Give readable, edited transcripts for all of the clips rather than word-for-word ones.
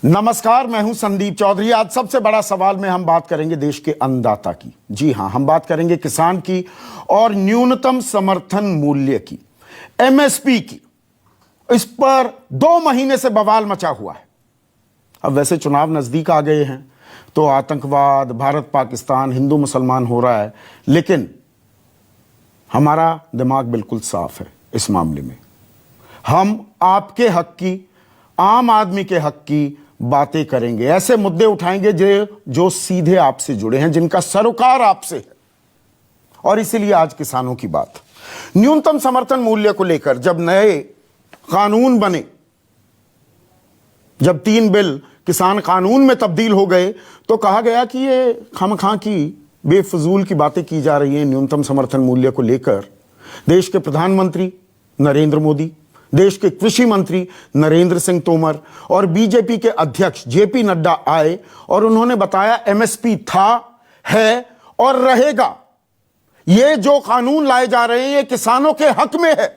नमस्कार, मैं हूं संदीप चौधरी। आज सबसे बड़ा सवाल में हम बात करेंगे देश के अन्नदाता की। जी हां, हम बात करेंगे किसान की और न्यूनतम समर्थन मूल्य की, एमएसपी की। इस पर 2 महीने से बवाल मचा हुआ है। अब वैसे चुनाव नजदीक आ गए हैं तो आतंकवाद, भारत पाकिस्तान, हिंदू मुसलमान हो रहा है, लेकिन हमारा दिमाग बिल्कुल साफ है इस मामले में। हम आपके हक की, आम आदमी के हक की बातें करेंगे, ऐसे मुद्दे उठाएंगे जो सीधे आपसे जुड़े हैं, जिनका सरोकार आपसे है। और इसीलिए आज किसानों की बात। न्यूनतम समर्थन मूल्य को लेकर जब नए कानून बने, जब 3 बिल किसान कानून में तब्दील हो गए, तो कहा गया कि ये खामखा की बेफजूल की बातें की जा रही हैं। न्यूनतम समर्थन मूल्य को लेकर देश के प्रधानमंत्री नरेंद्र मोदी, देश के कृषि मंत्री नरेंद्र सिंह तोमर और बीजेपी के अध्यक्ष जेपी नड्डा आए और उन्होंने बताया एमएसपी था, है और रहेगा। ये जो कानून लाए जा रहे हैं ये किसानों के हक में है।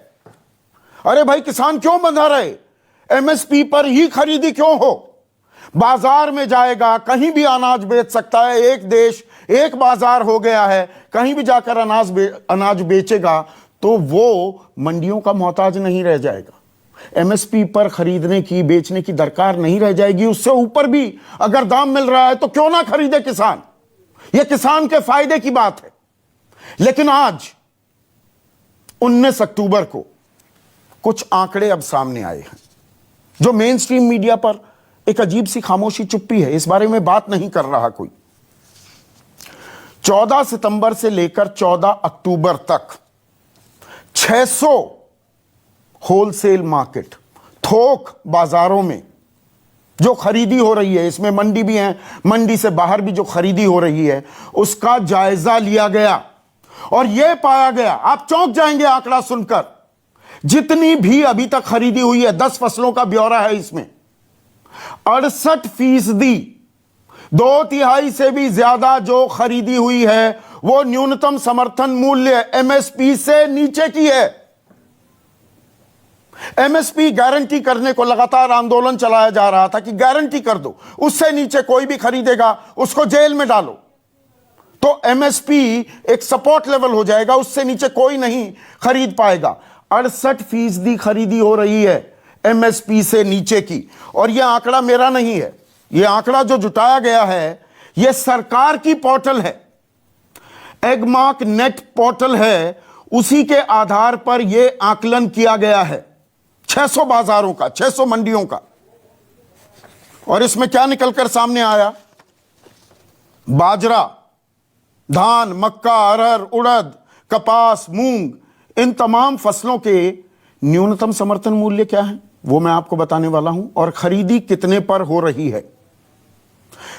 अरे भाई, किसान क्यों बंधा रहे? एमएसपी पर ही खरीदी क्यों हो? बाजार में जाएगा, कहीं भी अनाज बेच सकता है। एक देश एक बाजार हो गया है, कहीं भी जाकर अनाज बेचेगा तो वो मंडियों का मोहताज नहीं रह जाएगा। एमएसपी पर खरीदने की, बेचने की दरकार नहीं रह जाएगी। उससे ऊपर भी अगर दाम मिल रहा है तो क्यों ना खरीदे किसान। यह किसान के फायदे की बात है। लेकिन आज 19 अक्टूबर को कुछ आंकड़े अब सामने आए हैं जो मेन स्ट्रीम मीडिया पर एक अजीब सी खामोशी, चुप्पी है। इस बारे में बात नहीं कर रहा कोई। 14 सितंबर से लेकर 14 अक्टूबर तक 600 होलसेल मार्केट, थोक बाजारों में जो खरीदी हो रही है, इसमें मंडी भी है, मंडी से बाहर भी जो खरीदी हो रही है, उसका जायजा लिया गया और यह पाया गया, आप चौंक जाएंगे आंकड़ा सुनकर, जितनी भी अभी तक खरीदी हुई है, 10 फसलों का ब्यौरा है इसमें, 68%, 2/3 से भी ज्यादा जो खरीदी हुई है वो न्यूनतम समर्थन मूल्य एमएसपी से नीचे की है। एमएसपी गारंटी करने को लगातार आंदोलन चलाया जा रहा था कि गारंटी कर दो, उससे नीचे कोई भी खरीदेगा उसको जेल में डालो। तो एमएसपी एक सपोर्ट लेवल हो जाएगा, उससे नीचे कोई नहीं खरीद पाएगा। 68% खरीदी हो रही है एमएसपी से नीचे की। और यह आंकड़ा मेरा नहीं है, यह आंकड़ा जो जुटाया गया है यह सरकार की पोर्टल है, एगमार्क नेट पोर्टल है, उसी के आधार पर यह आकलन किया गया है 600 बाजारों का, 600 मंडियों का। और इसमें क्या निकलकर सामने आया? बाजरा, धान, मक्का, अरहर, उड़द, कपास, मूंग, इन तमाम फसलों के न्यूनतम समर्थन मूल्य क्या है वो मैं आपको बताने वाला हूं, और खरीदी कितने पर हो रही है।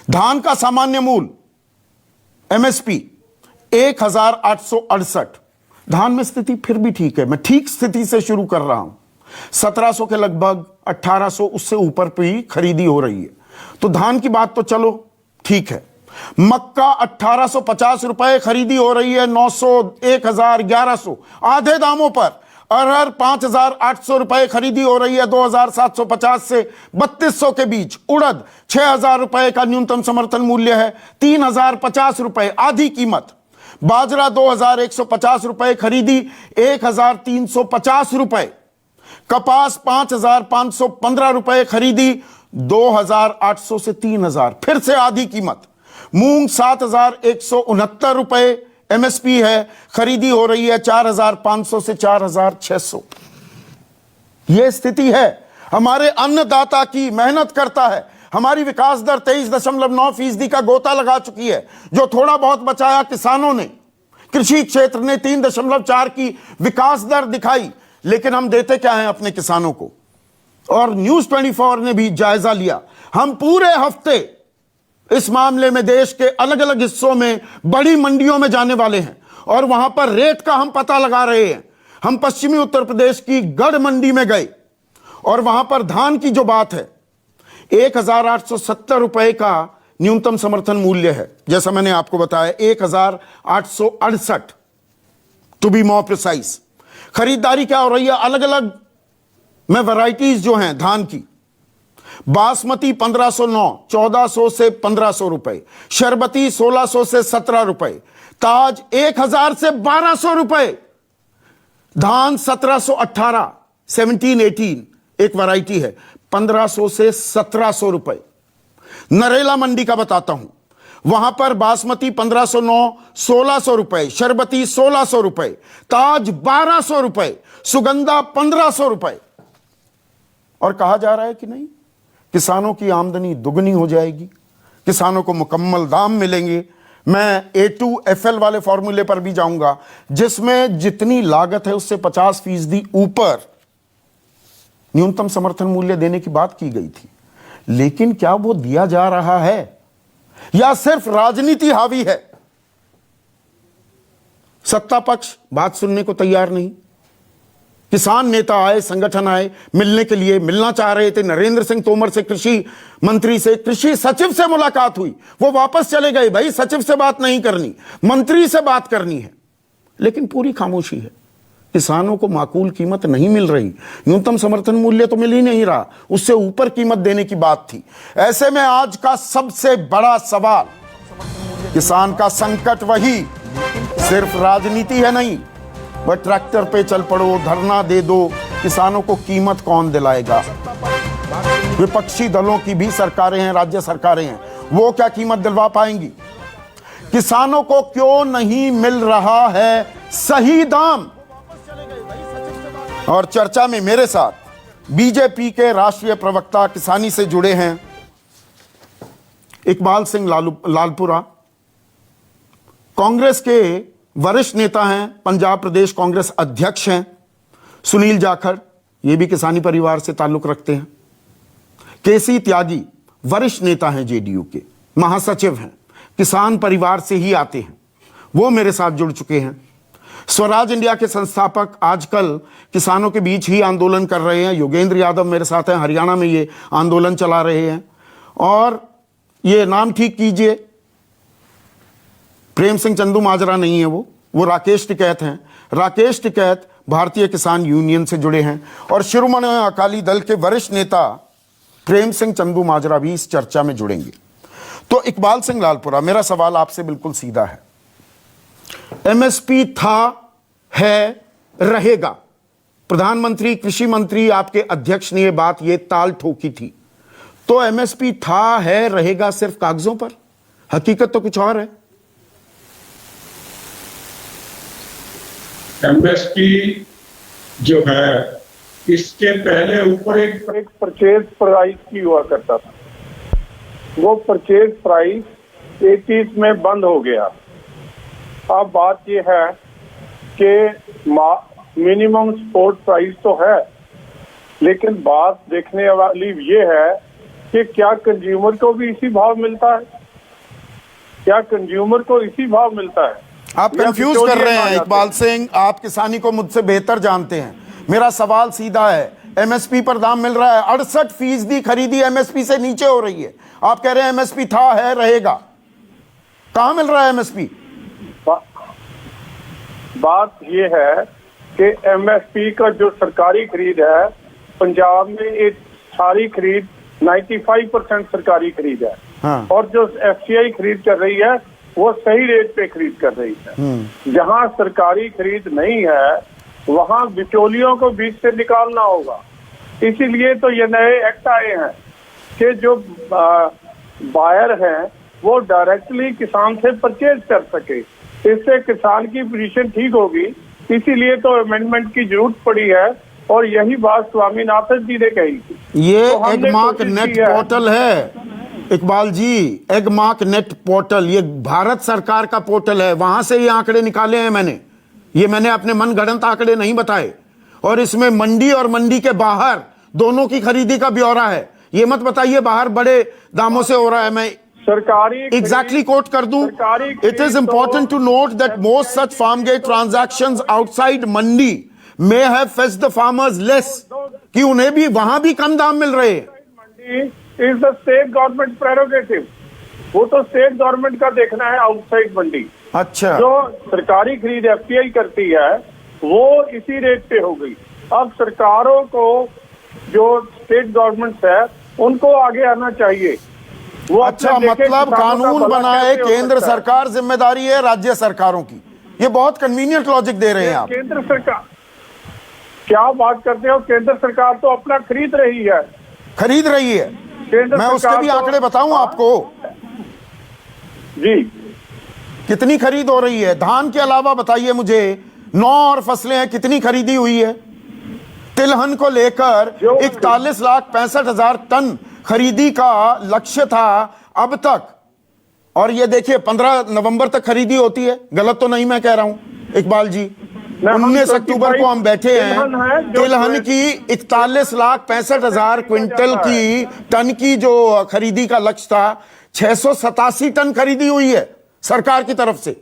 धान का सामान्य मूल्य एमएसपी 1868। धान में स्थिति फिर भी ठीक है, मैं ठीक स्थिति से शुरू कर रहा हूं। 1700 के लगभग, 1800 उससे ऊपर पे ही खरीदी हो रही है। तो धान की बात तो चलो ठीक है। मक्का 1850 रुपए खरीदी हो रही है, 900, 1000, 1100 आधे दामों पर। अरहर 5800 रुपए खरीदी हो रही है, 2750 से 3200 के बीच। उड़द 6000 रुपए का न्यूनतम समर्थन मूल्य है, 3050 रुपए आधी कीमत। बाजरा 2150 रुपए खरीदी, 1350 रुपए। कपास 5515 रुपए खरीदी, 2800 से 3000, फिर से आधी कीमत। मूंग 7169 रुपए एमएसपी है, खरीदी हो रही है 4500 से 4600। यह स्थिति है हमारे अन्नदाता की। मेहनत करता है, हमारी विकास दर 23.9% का गोता लगा चुकी है। जो थोड़ा बहुत बचाया किसानों ने, कृषि क्षेत्र ने 3.4 की विकास दर दिखाई। लेकिन हम देते क्या हैं अपने किसानों को? और न्यूज 24 ने भी जायजा लिया। हम पूरे हफ्ते इस मामले में देश के अलग अलग हिस्सों में बड़ी मंडियों में जाने वाले हैं और वहां पर रेट का हम पता लगा रहे हैं। हम पश्चिमी उत्तर प्रदेश की गढ़ मंडी में गए और वहां पर धान की जो बात है, 1870 रुपए का न्यूनतम समर्थन मूल्य है। जैसा मैंने आपको बताया 1868 टू बी मोर प्रिसाइज। खरीदारी क्या हो रही है? अलग अलग में वैरायटीज जो हैं धान की, बासमती 1509 1400 से 1500 रुपए, शरबती 1600 से 17 रुपए, ताज 1000 से 1200 रुपए, धान 1718 1718 एक वैरायटी है 1500 से 1700 रुपए। नरेला मंडी का बताता हूं, वहां पर बासमती 1509 1600 रुपए, शरबती 1600 रुपए, ताज 1200 रुपए, सुगंधा 1500 रुपए। और कहा जा रहा है कि नहीं, किसानों की आमदनी दुगनी हो जाएगी, किसानों को मुकम्मल दाम मिलेंगे। मैं A2FL वाले फॉर्मूले पर भी जाऊंगा, जिसमें जितनी लागत है उससे 50% ऊपर न्यूनतम समर्थन मूल्य देने की बात की गई थी। लेकिन क्या वो दिया जा रहा है या सिर्फ राजनीति हावी है? सत्ता पक्ष बात सुनने को तैयार नहीं। किसान नेता आए, संगठन आए मिलने के लिए, मिलना चाह रहे थे। नरेंद्र सिंह तोमर से, कृषि मंत्री से, कृषि सचिव से मुलाकात हुई, वो वापस चले गए। भाई सचिव से बात नहीं करनी, मंत्री से बात करनी है। लेकिन पूरी खामोशी है, किसानों को माकूल कीमत नहीं मिल रही। न्यूनतम समर्थन मूल्य तो मिल ही नहीं रहा, उससे ऊपर कीमत देने की बात थी। ऐसे में आज का सबसे बड़ा सवाल, किसान का संकट वही सिर्फ राजनीति है नहीं, वह ट्रैक्टर पे चल पड़ो, धरना दे दो, किसानों को कीमत कौन दिलाएगा? विपक्षी दलों की भी सरकारें हैं, राज्य सरकारें हैं, वो क्या कीमत दिलवा पाएंगी? किसानों को क्यों नहीं मिल रहा है सही दाम? और चर्चा में मेरे साथ बीजेपी के राष्ट्रीय प्रवक्ता, किसानी से जुड़े हैं, इकबाल सिंह लालपुरा, कांग्रेस के वरिष्ठ नेता हैं, पंजाब प्रदेश कांग्रेस अध्यक्ष हैं सुनील जाखड़, ये भी किसानी परिवार से ताल्लुक रखते हैं, केसी त्यागी वरिष्ठ नेता हैं, जेडीयू के महासचिव हैं, किसान परिवार से ही आते हैं, वो मेरे साथ जुड़ चुके हैं। स्वराज इंडिया के संस्थापक आजकल किसानों के बीच ही आंदोलन कर रहे हैं, योगेंद्र यादव मेरे साथ हैं, हरियाणा में ये आंदोलन चला रहे हैं। और ये नाम ठीक कीजिए, प्रेम सिंह चंदू माजरा नहीं है, वो राकेश टिकैत हैं। राकेश टिकैत भारतीय किसान यूनियन से जुड़े हैं और शिरोमणि अकाली दल के वरिष्ठ नेता प्रेम सिंह चंदू माजरा भी इस चर्चा में जुड़ेंगे। तो इकबाल सिंह लालपुरा, मेरा सवाल आपसे बिल्कुल सीधा है। एमएसपी था, है, रहेगा। प्रधानमंत्री, कृषि मंत्री, आपके अध्यक्ष ने ये ताल ठोकी थी। तो एमएसपी था, है, रहेगा सिर्फ कागजों पर, हकीकत तो कुछ और है। एमएसपी जो है, इसके पहले ऊपर एक परचेज प्राइस की हुआ करता था। वो परचेज प्राइस 31 में बंद हो गया। अब बात ये है कि मिनिमम सपोर्ट प्राइस तो है, लेकिन बात देखने वाली ये है कि क्या कंज्यूमर को भी इसी भाव मिलता है? क्या कंज्यूमर को इसी भाव मिलता है? आप कंफ्यूज कर रहे हैं इकबाल सिंह, आप किसानी को मुझसे बेहतर जानते हैं। मेरा सवाल सीधा है, एमएसपी पर दाम मिल रहा है, 68% खरीदी एमएसपी से नीचे हो रही है। आप कह रहे हैं एमएसपी था, है, रहेगा। कहां मिल रहा है एमएसपी? बात ये है कि एमएसपी का जो सरकारी खरीद है, पंजाब में एक सारी खरीद 95% सरकारी खरीद है। हाँ। और जो एफसीआई खरीद कर रही है वो सही रेट पे खरीद कर रही है। जहां सरकारी खरीद नहीं है वहां बिचौलियों को बीच से निकालना होगा। इसीलिए तो ये नए एक्ट आए हैं कि जो बायर हैं वो डायरेक्टली किसान से परचेज कर सके। इससे किसान की पोजीशन ठीक होगी। इसीलिए तो अमेंडमेंट की जरूरत पड़ी है और यही बात स्वामीनाथन जी ने कही थी। ये तो एगमार्क नेट पोर्टल है इकबाल जी, एगमार्क नेट पोर्टल, ये भारत सरकार का पोर्टल है, वहां से ये आंकड़े निकाले हैं मैंने अपने मनगढ़ंत आंकड़े नहीं बताए। और इसमें मंडी और मंडी के बाहर दोनों की खरीदी का ब्यौरा है। ये मत बताइए बाहर बड़े दामों से हो रहा है। मैं सरकारी एग्जैक्टली कोट कर दूं, it is important to note that most such farm gate transactions outside mandi may have fetched the farmers less, कि उन्हें भी वहां भी कम दाम मिल रहे हैं। Mandi is the state government prerogative, वो तो स्टेट गवर्नमेंट का देखना है आउटसाइड मंडी। अच्छा, जो सरकारी खरीद एफसीआई करती है वो इसी रेट पे हो गई। अब सरकारों को, जो स्टेट गवर्नमेंट है, उनको आगे आना चाहिए। वो अच्छा, अपने देखे मतलब किसानों का कानून भला बनाए कैसे हो केंद्र सकता है। सरकार, जिम्मेदारी है राज्य सरकारों की। ये बहुत कन्वीनियंट लॉजिक दे रहे हैं आप। केंद्र सरकार क्या बात करते हो? केंद्र सरकार तो अपना खरीद रही है। खरीद रही है। केंद्र मैं उसके सरकार भी तो- आंकड़े बताऊं हाँ, आपको, जी कितनी खरीद हो रही है। धान के अलावा बताइए मुझे 9 और फसलें हैं, कितनी खरीदी हुई है। तिलहन को लेकर 41,65,000 टन खरीदी का लक्ष्य था अब तक, और ये देखिए 15 नवंबर तक खरीदी होती है। गलत तो नहीं मैं कह रहा हूं इकबाल जी? 19 अक्टूबर को हम बैठे हैं। तिलहन की 41,65,000 क्विंटल की टन की जो खरीदी का लक्ष्य था, 687 टन खरीदी हुई है सरकार की तरफ से।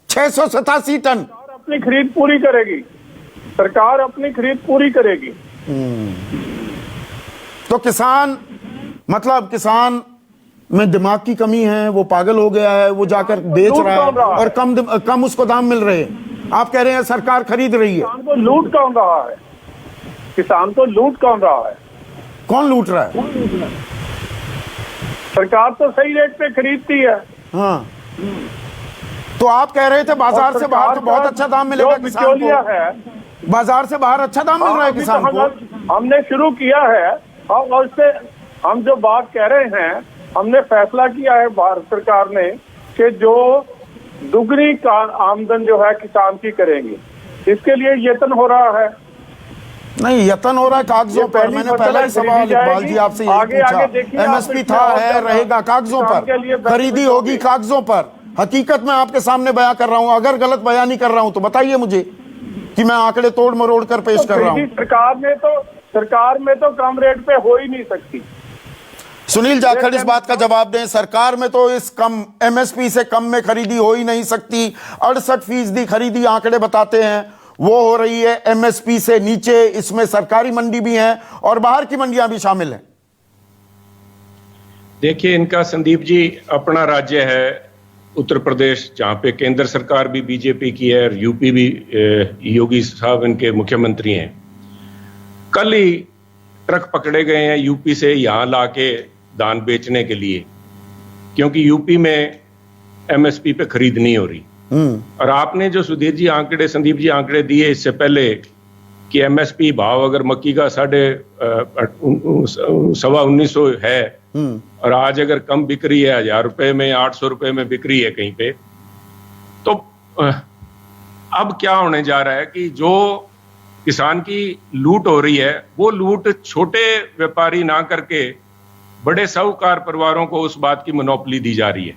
687 टन। सरकार अपनी खरीद पूरी करेगी। सरकार अपनी खरीद पूरी करेगी। तो किसान, मतलब किसान में दिमाग की कमी है, वो पागल हो गया है, वो जाकर बेच रहा है और कम उसको दाम मिल रहे हैं। आप कह रहे हैं सरकार खरीद रही है। किसान को लूट कौन रहा है? किसान को लूट कौन रहा है? कौन लूट रहा है? सरकार तो सही रेट पे खरीदती है। हाँ, तो आप कह रहे थे बाजार से बाहर तो बहुत अच्छा दाम मिलेगा किसान बिचौलिया को। है। बाजार से बाहर अच्छा दाम मिल रहा है अभी किसान तो को। हमने शुरू किया है, और उससे हम जो बात कह रहे हैं, हमने फैसला किया है भारत सरकार ने कि जो दुगनी का आमदन जो है किसान की करेंगे, इसके लिए यत्न हो रहा है। नहीं, यत्न हो रहा है कागजों पर। मैंने पहला ही सवाल इकबाल जी आपसे यही पूछा। एमएसपी था, है, रहेगा कागजों पर। खरीदी होगी कागजों पर। हकीकत में आपके सामने बयां कर रहा हूं। अगर गलत बयां नहीं कर रहा हूं तो बताइए मुझे कि मैं आंकड़े तोड़ मरोड़ कर पेश कर रहा हूं। सरकार में तो कम रेट पे हो ही नहीं सकती। सुनील जाखड़ इस बात का जवाब दें। सरकार में तो इस कम एमएसपी से कम में खरीदी हो ही नहीं सकती। 68% खरीदी आंकड़े बताते हैं वो हो रही है एमएसपी से नीचे। इसमें सरकारी मंडी भी है और बाहर की मंडियां भी शामिल हैं। देखिए, इनका संदीप जी अपना राज्य है उत्तर प्रदेश, जहाँ पे केंद्र सरकार भी बीजेपी की है और यूपी भी योगी साहब इनके मुख्यमंत्री हैं। कल ही ट्रक पकड़े गए हैं यूपी से यहाँ लाके धान बेचने के लिए, क्योंकि यूपी में एमएसपी पे खरीद नहीं हो रही। और आपने जो सुधीर जी आंकड़े, संदीप जी आंकड़े दिए इससे पहले कि एमएसपी भाव अगर मक्की का 19,150 है और आज अगर कम बिक रही है 1,000 रुपए में, 800 रुपए में बिक रही है कहीं पे, तो अब क्या होने जा रहा है कि जो किसान की लूट हो रही है वो लूट छोटे व्यापारी ना करके बड़े साहूकार परिवारों को उस बात की मोनोपोली दी जा रही है।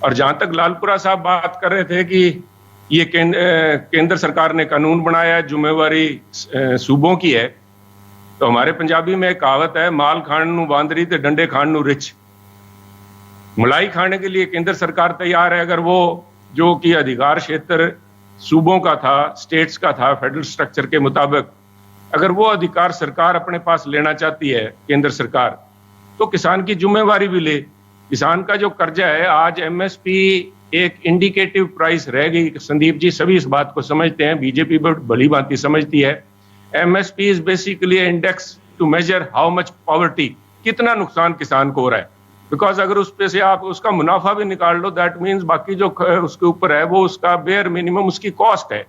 और जहां तक लालपुरा साहब बात कर रहे थे कि ये केंद्र सरकार ने कानून बनाया है, जिम्मेवारी सूबों की है, तो हमारे पंजाबी में एक कहावत है, माल खाण नू बांदरी ते डंडे खाण नू रिच। मलाई खाने के लिए केंद्र सरकार तैयार है अगर वो जो कि अधिकार क्षेत्र सूबों का था, स्टेट्स का था, फेडरल स्ट्रक्चर के मुताबिक अगर वो अधिकार सरकार अपने पास लेना चाहती है केंद्र सरकार, तो किसान की जिम्मेवारी भी ले। किसान का जो कर्जा है, आज एमएसपी एक इंडिकेटिव प्राइस रह गई। संदीप जी सभी इस बात को समझते हैं, बीजेपी भली भांति समझती है। MSP is basically index to measure how much poverty, कितना नुकसान किसान को हो रहा है। बिकॉज अगर उस पे से आप उसका मुनाफा भी निकाल लो, दैट मीन्स बाकी जो उसके ऊपर है वो उसका बेयर मिनिमम उसकी कॉस्ट है,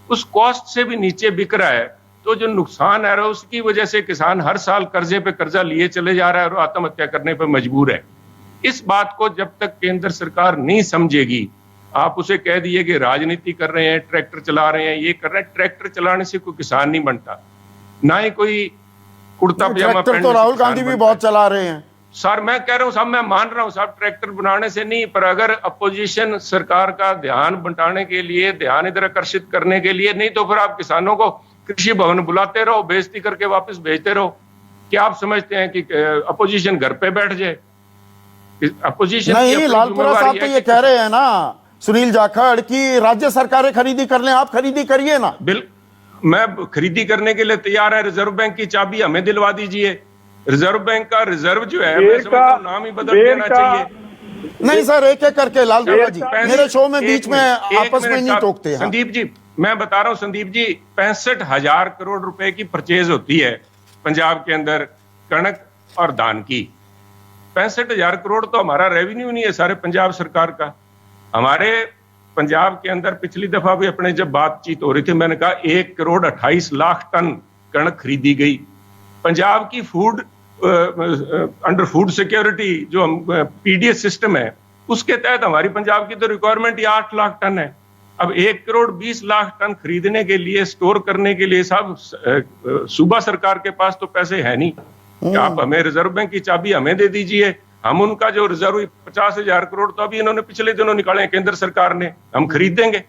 उस कॉस्ट से भी नीचे बिक रहा है। तो जो नुकसान आ रहा है उसकी वजह से किसान हर साल कर्जे पे कर्जा लिए चले जा रहा है और आत्महत्या करने पर मजबूर है। इस बात को जब तक केंद्र सरकार नहीं समझेगी, आप उसे कह दिए कि राजनीति कर रहे हैं, ट्रैक्टर चला रहे हैं, ये कर रहे हैं, ट्रैक्टर चलाने से कोई किसान नहीं बनता, ना ही कोई कुर्ता पजामा ट्रैक्टर तो राहुल गांधी भी बहुत चला रहे हैं। सर मैं कह रहा हूं साहब, मैं मान रहा हूं साहब, ट्रैक्टर बनाने से नहीं, पर अगर अपोजिशन सरकार का ध्यान बंटाने के लिए, ध्यान इधर आकर्षित करने के लिए, नहीं तो फिर आप किसानों को कृषि भवन बुलाते रहो, बेइज्जती करके वापस भेजते रहो। क्या आप समझते हैं कि अपोजिशन घर पे बैठ जाए? अपोजिशन नहीं, लालपुरा साहब तो ये कह रहे हैं ना सुनील जाखड़ कि राज्य सरकारें खरीदी कर लें, आप खरीदी करिए ना। मैं खरीदी करने के लिए तैयार है, रिजर्व बैंक की चाबी हमें दिलवा दीजिए। रिजर्व बैंक का रिजर्व जो है मैं समझता हूं नाम ही बदल देना चाहिए। नहीं सर, एक एक करके लालपुरा जी, मेरे शो में बीच में आपस में नहीं टोकते हैं। संदीप जी मैं बता रहा हूं, संदीप जी 65,000 करोड़ रुपए की परचेज होती है पंजाब के अंदर कणक और धान की। 65,000 करोड़ तो हमारा रेवेन्यू नहीं है सारे पंजाब सरकार का। हमारे पंजाब के अंदर पिछली दफा भी अपने जब बातचीत हो रही थी, मैंने कहा 1,28,00,000 टन कणक खरीदी गई। पंजाब की फूड अंडर फूड सिक्योरिटी जो पीडीएस सिस्टम है, उसके तहत हमारी पंजाब की तो रिक्वायरमेंट 8 लाख टन है। अब 1,20,00,000 टन खरीदने के लिए, स्टोर करने के लिए सब सूबा सरकार के पास तो पैसे है नहीं कि आप हमें रिजर्व बैंक की चाबी हमें दे दीजिए, हम उनका जो रिजर्व 50,000 करोड़ तो अभी इन्होंने पिछले दिनों निकाले हैं केंद्र सरकार ने, हम खरीद देंगे।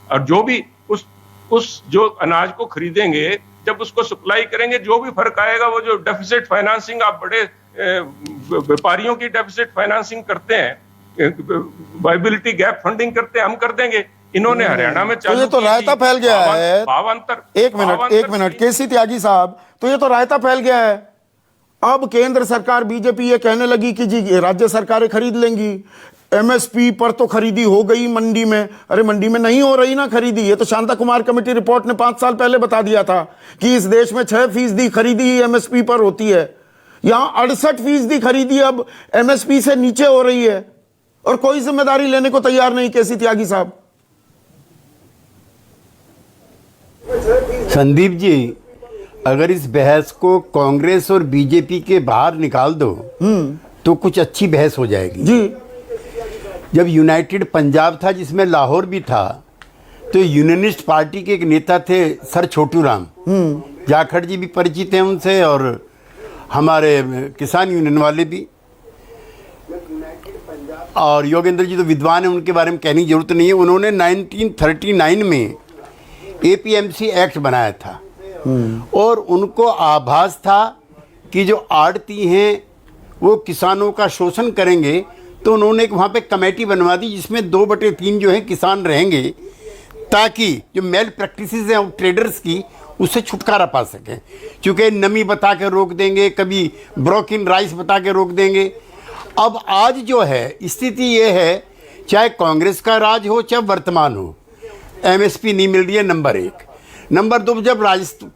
और जो भी उस जो अनाज को खरीदेंगे, जब उसको सप्लाई करेंगे, जो भी फर्क आएगा, वो जो डेफिसिट फाइनेंसिंग आप बड़े व्यापारियों की डेफिसिट फाइनेंसिंग करते हैं, वायबिलिटी गैप फंडिंग करते हैं, हम कर देंगे। इन्होंने हरियाणा में तो ये तो रायता फैल गया है। एक मिनट केसी त्यागी साहब, तो ये तो रायता फैल गया है। अब केंद्र सरकार बीजेपी ये कहने लगी कि जी राज्य सरकारें खरीद लेंगी, एमएसपी पर तो खरीदी हो गई मंडी में। अरे मंडी में नहीं हो रही ना खरीदी, ये तो शांता कुमार कमेटी रिपोर्ट ने 5 साल पहले बता दिया था कि इस देश में 6% खरीदी एमएसपी पर होती है। यहां 68% खरीदी अब एमएसपी से नीचे हो रही है, और कोई जिम्मेदारी लेने को तैयार नहीं केसी त्यागी साहब। संदीप जी, अगर इस बहस को कांग्रेस और बीजेपी के बाहर निकाल दो तो कुछ अच्छी बहस हो जाएगी जी। जब यूनाइटेड पंजाब था, जिसमें लाहौर भी था, तो यूनियनिस्ट पार्टी के एक नेता थे सर छोटू राम, जाखड़ जी भी परिचित हैं उनसे, और हमारे किसान यूनियन वाले भी, और योगेंद्र जी तो विद्वान हैं, उनके बारे में कहने की जरूरत नहीं है। उन्होंने 1939 में एपीएमसी एक्ट बनाया था, और उनको आभास था कि जो आड़ती हैं वो किसानों का शोषण करेंगे, तो उन्होंने वहाँ पे कमेटी बनवा दी जिसमें 2/3 जो है किसान रहेंगे, ताकि जो मेल प्रैक्टिसेस हैं ट्रेडर्स की, उससे छुटकारा पा सकें। क्योंकि नमी बता के रोक देंगे, कभी ब्रोकन राइस बता के रोक देंगे। अब आज जो है स्थिति ये है, चाहे कांग्रेस का राज हो चाहे वर्तमान हो, एमएसपी नहीं मिल रही है, नंबर 1। नंबर 2, जब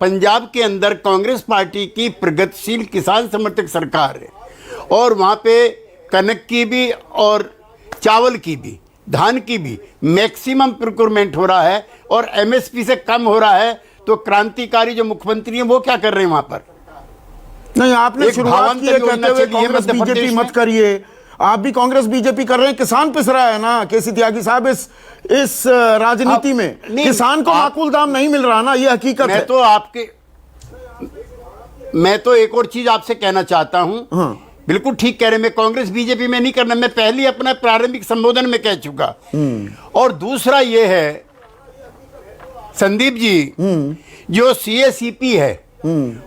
पंजाब के अंदर कांग्रेस पार्टी की प्रगतिशील किसान समर्थक सरकार है, और वहाँ पे कनक की भी और चावल की भी, धान की भी मैक्सिमम प्रोक्योरमेंट हो रहा है, और एमएसपी से कम हो रहा है, तो क्रांतिकारी जो मुख्यमंत्री हैं वो क्या कर रहे हैं वहाँ पर? नहीं, आपने शुरुआत की है कहते हुए कांग्रेस बीजेपी मत करिए, आप भी कांग्रेस बीजेपी कर रहे हैं। किसान पिस रहा है ना केसी त्यागी साहब इस राजनीति में, किसान को माकूल दाम नहीं मिल रहा ना, ये हकीकत है। मैं तो एक और चीज आपसे कहना चाहता हूं। हाँ। बिल्कुल ठीक कह रहे हैं, मैं कांग्रेस बीजेपी में नहीं करना, मैं पहले अपना प्रारंभिक संबोधन में कह चुका। और दूसरा ये है संदीप जी, जो सीएसीपी है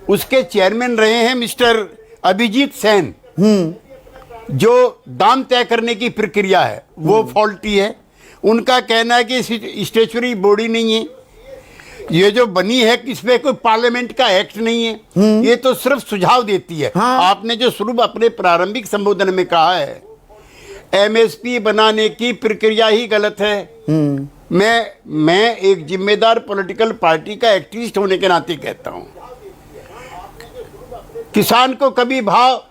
उसके चेयरमैन रहे हैं मिस्टर अभिजीत सेन, जो दाम तय करने की प्रक्रिया है वो फॉल्टी है। उनका कहना है कि स्टेचुरी बॉडी नहीं है, ये जो बनी है इसमें कोई पार्लियामेंट का एक्ट नहीं है, ये तो सिर्फ सुझाव देती है। हाँ। आपने जो शुरू अपने प्रारंभिक संबोधन में कहा है, एमएसपी बनाने की प्रक्रिया ही गलत है। मैं एक जिम्मेदार पॉलिटिकल पार्टी का एक्टिविस्ट होने के नाते कहता हूं, किसान को कभी भाव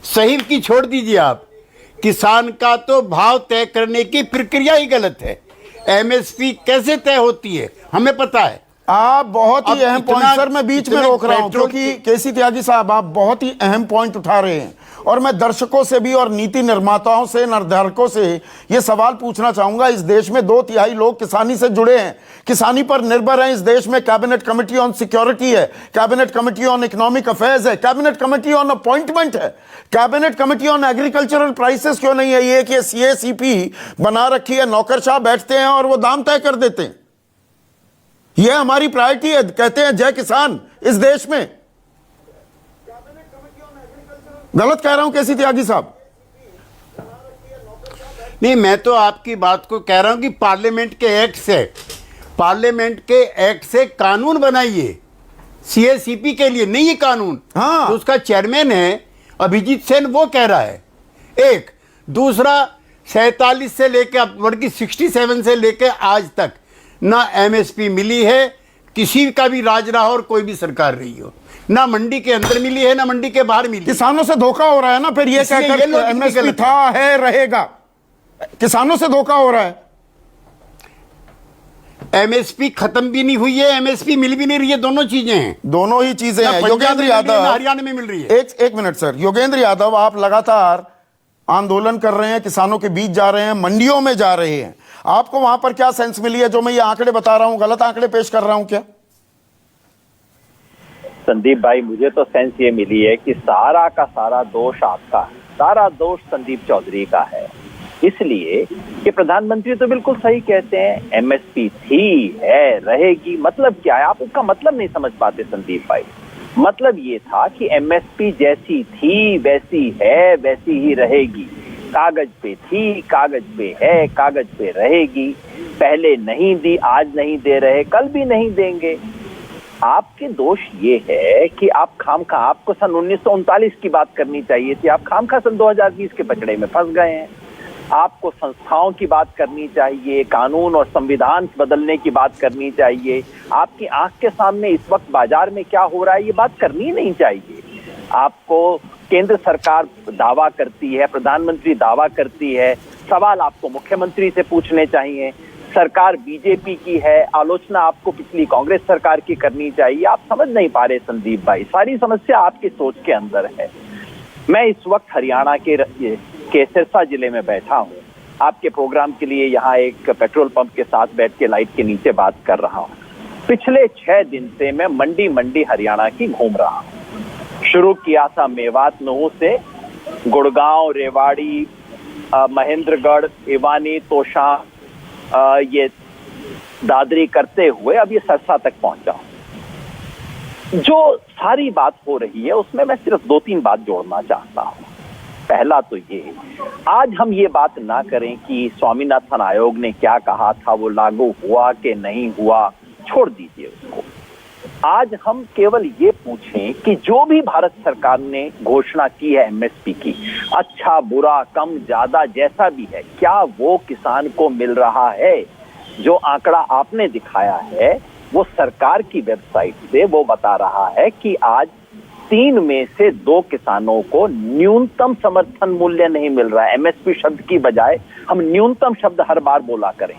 सही की छोड़ दीजिए आप, किसान का तो भाव तय करने की प्रक्रिया ही गलत है। एमएसपी कैसे तय होती है हमें पता है। आप बहुत ही अहम पॉइंट, सर मैं बीच में रोक रहा हूं क्योंकि केसी त्यागी साहब आप बहुत ही अहम पॉइंट उठा रहे हैं, और मैं दर्शकों से भी और नीति निर्माताओं से, निर्धारकों से ये सवाल पूछना चाहूंगा। इस देश में 2/3 लोग किसानी से जुड़े हैं, किसानी पर निर्भर हैं। इस देश में कैबिनेट कमेटी ऑन सिक्योरिटी है, cabinet committee on economic affairs है, कैबिनेट कमेटी ऑन अपॉइंटमेंट है, cabinet committee on agricultural prices क्यों नहीं है? ये कि सीएसीपी बना रखी है, नौकरशाह बैठते हैं और वो दाम तय कर देते हैं। ये हमारी प्रायोरिटी है, कहते हैं जय किसान इस देश में। गलत कह रहा हूं केसी त्यागी साहब? नहीं, मैं तो आपकी बात को कह रहा हूं कि पार्लियामेंट के एक्ट से कानून बनाइए, सीएसीपी के लिए नहीं ये कानून। हाँ। तो उसका चेयरमैन है अभिजीत सेन, वो कह रहा है। एक दूसरा, 47 से लेकर बल्कि 67 से लेकर आज तक ना एमएसपी मिली है, किसी का भी राज रहा और कोई भी सरकार रही हो, ना मंडी के अंदर मिली है ना मंडी के बाहर मिली। किसानों से धोखा हो रहा है ना, फिर ये इसलिए कहकर ये लोग एमएसपी गलत था, है, रहेगा। किसानों से धोखा हो रहा है। एमएसपी खत्म भी नहीं हुई है, एमएसपी मिल भी नहीं रही है, दोनों चीजें हैं। दोनों ही चीजें ना हैं। पंजाब योगेंद्र में मिल रही है, ना यादव, हरियाणा में मिल रही है। एक मिनट सर, योगेंद्र यादव, आप लगातार आंदोलन कर रहे हैं, किसानों के बीच जा रहे हैं, मंडियों में जा रहे हैं, आपको वहां पर क्या सेंस मिली है? जो मैं ये आंकड़े बता रहा हूं, गलत आंकड़े पेश कर रहा हूं क्या? संदीप भाई, मुझे तो सेंस ये मिली है कि सारा का सारा दोष आपका है, सारा दोष संदीप चौधरी का है। इसलिए कि प्रधानमंत्री तो बिल्कुल सही कहते हैं, एमएसपी थी, है, रहेगी। मतलब क्या है? आप उसका मतलब नहीं समझ पाते संदीप भाई। मतलब ये था कि एमएसपी जैसी थी वैसी है, वैसी ही रहेगी। कागज पे थी, कागज पे है, कागज पे रहेगी। पहले नहीं दी, आज नहीं दे रहे, कल भी नहीं देंगे। आपके दोष ये है कि आप खामखा, आपको सन 1939 की बात करनी चाहिए थी, आप खामखा सन 2020 के पचड़े में फंस गए हैं। आपको संस्थाओं की बात करनी चाहिए, कानून और संविधान बदलने की बात करनी चाहिए। आपकी आंख के सामने इस वक्त बाजार में क्या हो रहा है ये बात करनी नहीं चाहिए। आपको केंद्र सरकार दावा करती है, प्रधानमंत्री दावा करती है, सवाल आपको मुख्यमंत्री से पूछने चाहिए। सरकार बीजेपी की है, आलोचना आपको पिछली कांग्रेस सरकार की करनी चाहिए। आप समझ नहीं पा रहे संदीप भाई, सारी समस्या आपकी सोच के अंदर है। मैं इस वक्त हरियाणा के सिरसा जिले में बैठा हूँ, आपके प्रोग्राम के लिए यहाँ एक पेट्रोल पंप के साथ बैठ के लाइट के नीचे बात कर रहा हूँ। पिछले 6 दिन से मैं मंडी हरियाणा की घूम रहा हूँ। शुरू किया था मेवात नूह से, गुड़गांव, रेवाड़ी, महेंद्रगढ़, भिवानी, तोशा, ये दादरी करते हुए अब ये सिरसा तक पहुंचा हूं। जो सारी बात हो रही है उसमें मैं सिर्फ 2-3 बात जोड़ना चाहता हूं। पहला तो ये, आज हम ये बात ना करें कि स्वामीनाथन आयोग ने क्या कहा था, वो लागू हुआ कि नहीं हुआ, छोड़ दीजिए उसको। आज हम केवल ये पूछें कि जो भी भारत सरकार ने घोषणा की है एमएसपी की, अच्छा बुरा कम ज्यादा जैसा भी है, क्या वो किसान को मिल रहा है? जो आंकड़ा आपने दिखाया है वो सरकार की वेबसाइट से वो बता रहा है कि आज 3 में से 2 किसानों को न्यूनतम समर्थन मूल्य नहीं मिल रहा है। एमएसपी शब्द की बजाय हम न्यूनतम शब्द हर बार बोला करें,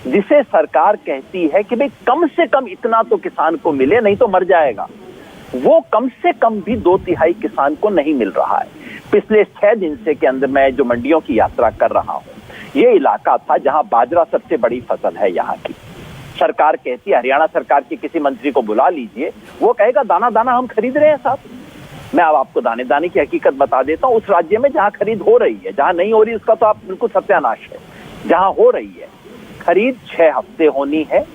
जिसे सरकार कहती है कि भाई कम से कम इतना तो किसान को मिले, नहीं तो मर जाएगा। वो कम से कम भी 2/3 किसान को नहीं मिल रहा है। पिछले 6 दिन से के अंदर मैं जो मंडियों की यात्रा कर रहा हूँ, ये इलाका था जहां बाजरा सबसे बड़ी फसल है यहाँ की। सरकार कहती है, हरियाणा सरकार के किसी मंत्री को बुला लीजिए, वो कहेगा दाना दाना हम खरीद रहे हैं साहब। मैं अब आपको दाने दाने की हकीकत बता देता हूँ। उस राज्य में जहां खरीद हो रही है, जहां नहीं हो रही उसका तो आप बिल्कुल सत्यानाश है। जहां हो रही है खरीद 6 हफ्ते होनी है,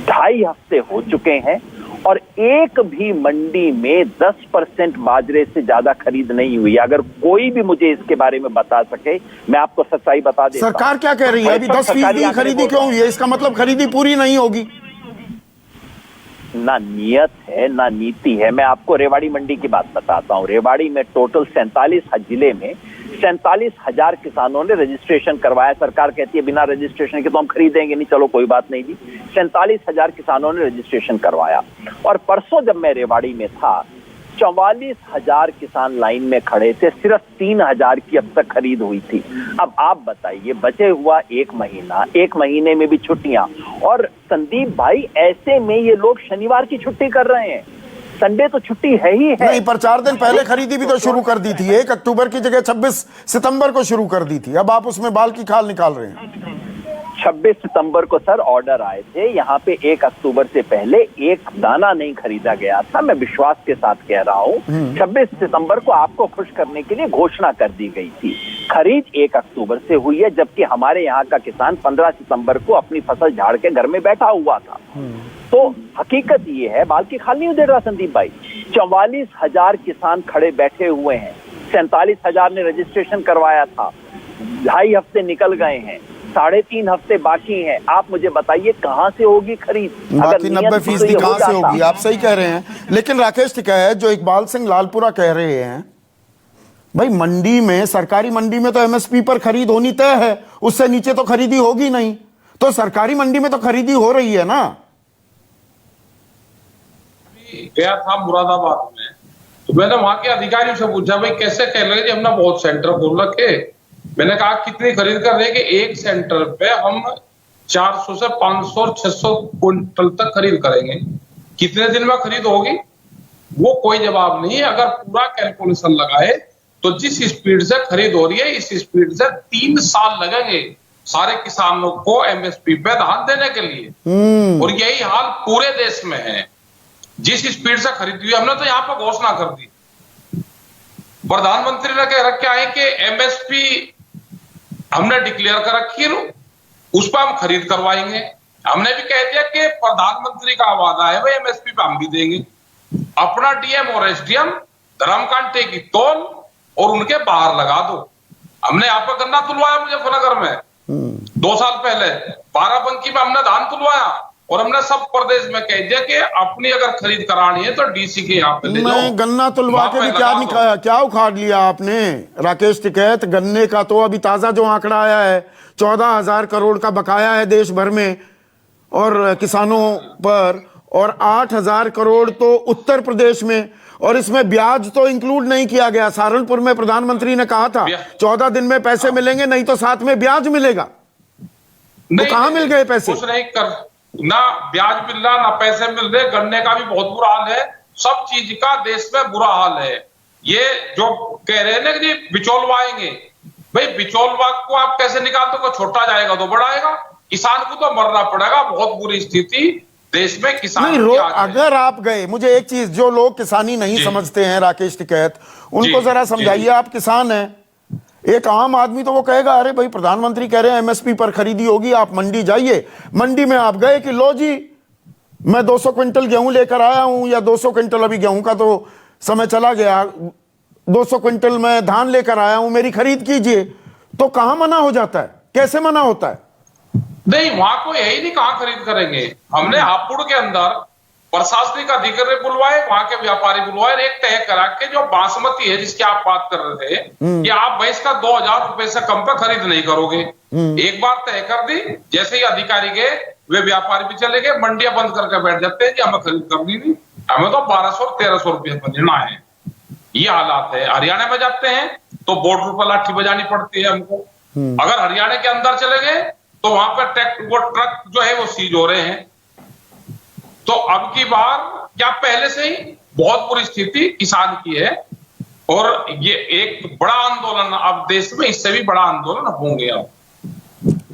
2.5 हफ्ते हो चुके हैं और एक भी मंडी में 10% बाजरे से ज्यादा खरीद नहीं हुई। अगर कोई भी मुझे इसके बारे में बता सके, मैं आपको सच्चाई बता देता हूं। सरकार क्या कह रही है? अभी 10% खरीदी क्यों हुई है? इसका मतलब खरीदी पूरी नहीं होगी। ना नियत है ना नीति है। मैं आपको रेवाड़ी मंडी की बात बताता हूँ। रेवाड़ी में टोटल 47 जिले में 47,000 किसानों ने रजिस्ट्रेशन करवाया। सरकार कहती है बिना रजिस्ट्रेशन के तो हम खरीदेंगे नहीं। चलो कोई बात नहीं जी, 47,000 किसानों ने रजिस्ट्रेशन करवाया। और परसों जब मैं रेवाड़ी में था, 44,000 किसान लाइन में खड़े थे, सिर्फ 3,000 की अब तक खरीद हुई थी। अब आप बताइए, बचे हुआ 1 महीना, 1 महीने में भी छुट्टियां। और संदीप भाई, ऐसे में ये लोग शनिवार की छुट्टी कर रहे हैं, संडे तो छुट्टी है ही है। नहीं, पर 4 दिन पहले खरीदी भी तो शुरू कर दी थी। 1 अक्टूबर की जगह 26 सितंबर को शुरू कर दी थी। अब आप उसमें बाल की खाल निकाल रहे हैं। 26 सितंबर को सर ऑर्डर आए थे। यहाँ पे 1 अक्टूबर से पहले एक दाना नहीं खरीदा गया था। मैं विश्वास के साथ कह रहा हूँ, 26 सितंबर को आपको खुश करने के लिए घोषणा कर दी गई थी। खरीद 1 अक्टूबर से हुई है, जबकि हमारे यहाँ का किसान 15 सितंबर को अपनी फसल झाड़ के घर में बैठा हुआ था। तो हकीकत ये है, बाल की खाल नहीं उधेड़ रहा संदीप भाई। 44,000 किसान खड़े बैठे हुए हैं, 47,000 ने रजिस्ट्रेशन करवाया था, 2.5 हफ्ते निकल गए हैं, 3.5 हफ्ते बाकी हैं। आप मुझे बताइए कहां से होगी खरीद? बाकी 90% कहां से होगी? आप सही कह रहे हैं। लेकिन राकेश टिकैत, जो इकबाल सिंह लालपुरा कह रहे हैं, भाई मंडी में, सरकारी मंडी में तो एमएसपी पर खरीद होनी तय है, उससे नीचे तो खरीदी होगी नहीं। तो सरकारी मंडी में तो खरीदी हो रही है ना। गया था मुरादाबाद में, तो मैंने वहां के अधिकारियों से पूछा, भाई कैसे कह रहे जी हमने बहुत सेंटर खोल रखे। मैंने कहा कितनी खरीद कर रहे हैं कि एक सेंटर पे हम 400 से 500 और 600 क्विंटल तक खरीद करेंगे, कितने दिन में खरीद होगी? वो कोई जवाब नहीं है। अगर पूरा कैलकुलेशन लगाए तो जिस स्पीड से खरीद हो रही है, इस स्पीड से 3 साल लगेंगे सारे किसानों को एमएसपी पे धान देने के लिए। और यही हाल पूरे देश में है। जिस स्पीड से खरीदी हुई, हमने तो यहाँ पर घोषणा कर दी, प्रधानमंत्री ने कह रखा है कि एमएसपी हमने डिक्लेयर कर रखी है, उस पर हम खरीद करवाएंगे। हमने भी कह दिया कि प्रधानमंत्री का वादा है भाई एमएसपी पे हम भी देंगे। अपना डीएम और एसडीएम धर्मकांटे की तौल और उनके बाहर लगा दो। हमने यहाँ पर गन्ना तुलवाया मुजफ्फरनगर में 2 साल पहले, बाराबंकी में हमने धान तुलवाया और हमने सब प्रदेश में कह दिया कि अपनी अगर खरीद करानी है तो डीसी के यहाँ पे ले जाओ। नहीं, गन्ना तुलवा के भी क्या उखाड़ लिया आपने राकेश टिकैत? गन्ने का तो अभी ताजा जो आंकड़ा आया है 14,000 करोड़ का बकाया है देश भर में और किसानों पर, और 8,000 करोड़ तो उत्तर प्रदेश में, और इसमें ब्याज तो इंक्लूड नहीं किया गया। सहारनपुर में प्रधानमंत्री ने कहा था 14 दिन में पैसे मिलेंगे, नहीं तो साथ में ब्याज मिलेगा। तो कहां मिल गए पैसे? कुछ नहीं कर, ना ब्याज मिल रहा ना पैसे मिल रहे। गन्ने का भी बहुत बुरा हाल है, सब चीज का देश में बुरा हाल है। ये जो कह रहे हैं ना कि बिचौलवा आएंगे, भाई बिचौलवा को आप कैसे निकाल दो? छोटा जाएगा तो बड़ा आएगा, किसान को तो मरना पड़ेगा। बहुत बुरी स्थिति देश में किसान नहीं। अगर आप गए, मुझे एक चीज, जो लोग किसानी नहीं समझते हैं राकेश टिकैत, उनको जरा समझाइए। आप किसान हैं, एक आम आदमी तो वो कहेगा अरे भाई प्रधानमंत्री कह रहे हैं एमएसपी पर खरीदी होगी, आप मंडी जाइए। मंडी में आप गए कि लो जी मैं 200 क्विंटल गेहूं लेकर आया हूं, या 200 क्विंटल, अभी गेहूं का तो समय चला गया, 200 क्विंटल मैं धान लेकर आया हूं, मेरी खरीद कीजिए। तो कहां मना हो जाता है? कैसे मना होता है? नहीं, वहां को यही नहीं कहां खरीद करेंगे। हमने हापुड़ के अंदर प्रशासनिक अधिकारी बुलवाए, वहां के व्यापारी बुलवाए, एक तय करा के जो बासमती है जिसकी आप बात कर रहे थे कि आप भैंस का 2,000 रुपए से कम पे खरीद नहीं करोगे। एक बार तय कर दी, जैसे ही अधिकारी गए वे व्यापारी भी चले गए, मंडियां बंद करके बैठ जाते हैं कि हमें खरीद करनी नहीं, हमें तो 1200 और 1300 रुपये पर लेना है। ये हालात है। हरियाणा में जाते हैं तो बॉर्डर पर लाठी बजानी पड़ती है हमको। अगर हरियाणा के अंदर चले गए तो वहां पर वो ट्रक जो है वो सीज हो रहे हैं। तो अब की बार क्या पहले से ही बहुत बुरी स्थिति किसान की है, और ये एक बड़ा आंदोलन अब देश में, इससे भी बड़ा आंदोलन होंगे। अब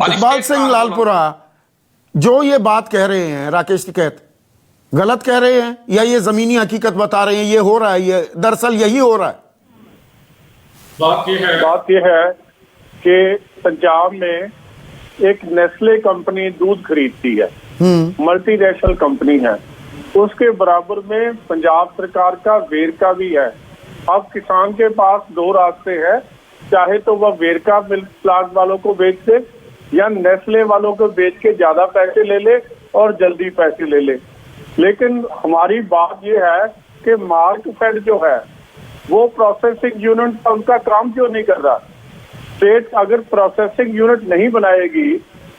इकबाल सिंह लालपुरा जो ये बात कह रहे हैं राकेश टिकैत, गलत कह रहे हैं या ये जमीनी हकीकत बता रहे हैं? ये हो रहा है, ये दरअसल यही हो रहा है। बात यह है कि पंजाब में एक नेस्ले कंपनी दूध खरीदती है, मल्टीनेशनल कंपनी है, उसके बराबर में पंजाब सरकार का वेरका भी है। अब किसान के पास 2 रास्ते हैं, चाहे तो वह वेरका मिल्क प्लांट वालों को बेच दे या नेस्ले वालों को बेच के ज्यादा पैसे ले ले और जल्दी पैसे ले ले। लेकिन हमारी बात यह है कि मार्कफेड जो है वो प्रोसेसिंग यूनिट का उनका काम क्यों नहीं कर रहा? स्टेट अगर प्रोसेसिंग यूनिट नहीं बनाएगी